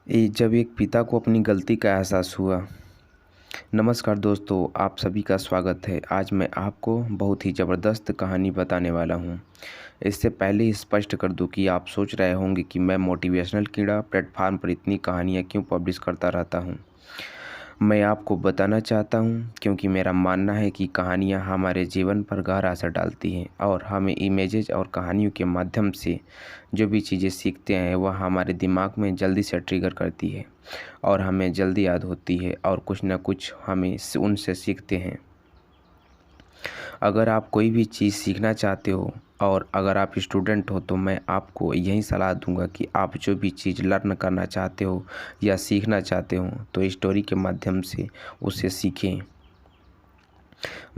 जब एक पिता को अपनी गलती का एहसास हुआ। नमस्कार दोस्तों, आप सभी का स्वागत है। आज मैं आपको बहुत ही ज़बरदस्त कहानी बताने वाला हूँ। इससे पहले ही स्पष्ट कर दूँ कि आप सोच रहे होंगे कि मैं मोटिवेशनल कीड़ा प्लेटफार्म पर इतनी कहानियाँ क्यों पब्लिश करता रहता हूँ। मैं आपको बताना चाहता हूँ क्योंकि मेरा मानना है कि कहानियाँ हमारे जीवन पर गहरा असर डालती हैं और हमें इमेजेस और कहानियों के माध्यम से जो भी चीज़ें सीखते हैं वह हमारे दिमाग में जल्दी से ट्रिगर करती है और हमें जल्दी याद होती है और कुछ ना कुछ हमें उनसे सीखते हैं। अगर आप कोई भी चीज़ सीखना चाहते हो और अगर आप स्टूडेंट हो तो मैं आपको यही सलाह दूंगा कि आप जो भी चीज़ लर्न करना चाहते हो या सीखना चाहते हो तो स्टोरी के माध्यम से उसे सीखें।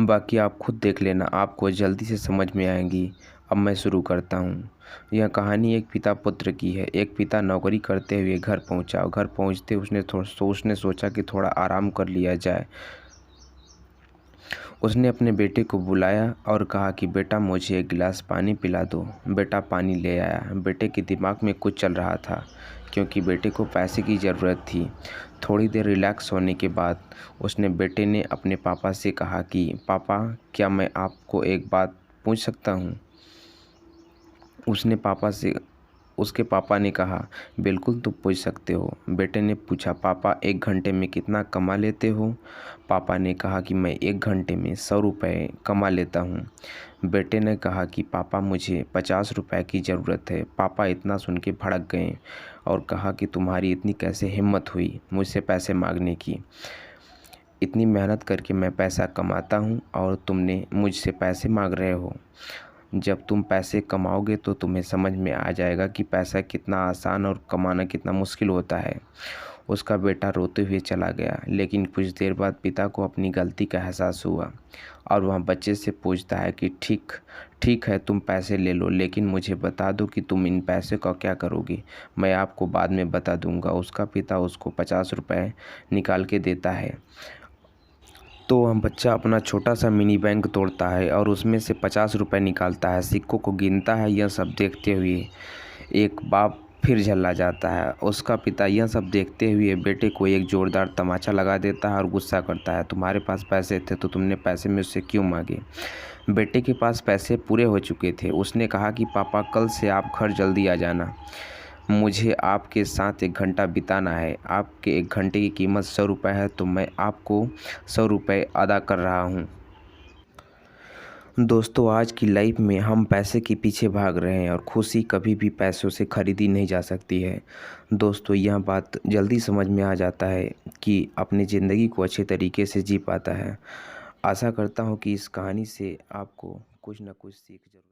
बाकी आप खुद देख लेना, आपको जल्दी से समझ में आएंगी। अब मैं शुरू करता हूँ। यह कहानी एक पिता पुत्र की है। एक पिता नौकरी करते हुए घर पहुँचा। घर पहुँचते उसने सोचा कि थोड़ा आराम कर लिया जाए। उसने अपने बेटे को बुलाया और कहा कि बेटा मुझे एक गिलास पानी पिला दो। बेटा पानी ले आया। बेटे के दिमाग में कुछ चल रहा था क्योंकि बेटे को पैसे की ज़रूरत थी। थोड़ी देर रिलैक्स होने के बाद उसने बेटे ने अपने पापा से कहा कि पापा, क्या मैं आपको एक बात पूछ सकता हूँ? उसने पापा से उसके पापा ने कहा, बिल्कुल तुम पूछ सकते हो। बेटे ने पूछा, पापा 1 घंटे में कितना कमा लेते हो? पापा ने कहा कि मैं 1 घंटे में 100 रुपये कमा लेता हूँ। बेटे ने कहा कि पापा मुझे 50 रुपये की ज़रूरत है। पापा इतना सुन के भड़क गए और कहा कि तुम्हारी इतनी कैसे हिम्मत हुई मुझसे पैसे मांगने की? इतनी मेहनत करके मैं पैसा कमाता हूँ और तुमने मुझसे पैसे मांग रहे हो। जब तुम पैसे कमाओगे तो तुम्हें समझ में आ जाएगा कि पैसा कितना आसान और कमाना कितना मुश्किल होता है। उसका बेटा रोते हुए चला गया, लेकिन कुछ देर बाद पिता को अपनी गलती का एहसास हुआ और वह बच्चे से पूछता है कि ठीक ठीक है, तुम पैसे ले लो, लेकिन मुझे बता दो कि तुम इन पैसे का क्या करोगे। मैं आपको बाद में बता दूंगा। उसका पिता उसको 50 रुपये निकाल के देता है। तो वह बच्चा अपना छोटा सा मिनी बैंक तोड़ता है और उसमें से 50 रुपये निकालता है, सिक्कों को गिनता है। यह सब देखते हुए एक बाप फिर झल्ला जाता है। उसका पिता यह सब देखते हुए बेटे को एक ज़ोरदार तमाचा लगा देता है और गुस्सा करता है, तुम्हारे पास पैसे थे तो तुमने पैसे मुझसे क्यों मांगे? बेटे के पास पैसे पूरे हो चुके थे। उसने कहा कि पापा, कल से आप घर जल्दी आ जाना, मुझे आपके साथ 1 घंटा बिताना है। आपके 1 घंटे की कीमत 100 रुपये है तो मैं आपको 100 रुपये अदा कर रहा हूँ। दोस्तों, आज की लाइफ में हम पैसे के पीछे भाग रहे हैं और खुशी कभी भी पैसों से खरीदी नहीं जा सकती है। दोस्तों, यह बात जल्दी समझ में आ जाता है कि अपनी ज़िंदगी को अच्छे तरीके से जी पाता है। आशा करता हूँ कि इस कहानी से आपको कुछ ना कुछ सीख ज़रूर